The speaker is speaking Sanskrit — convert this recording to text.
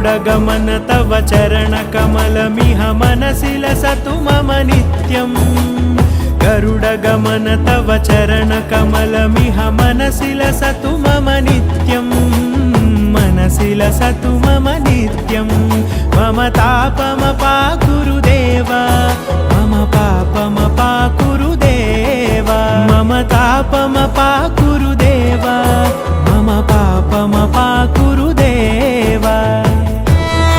गरुडगमन तव चरणकमलमिह मनसि लसतु मम नित्यम् गरुडगमन तव चरणकमलमिह मनसि लसतु मम नित्यम् मनसि लसतु मम नित्यम् मम तापमपाकुरुदेव मम पापमपाकुरुदेव मम तापमपाकुरुदेव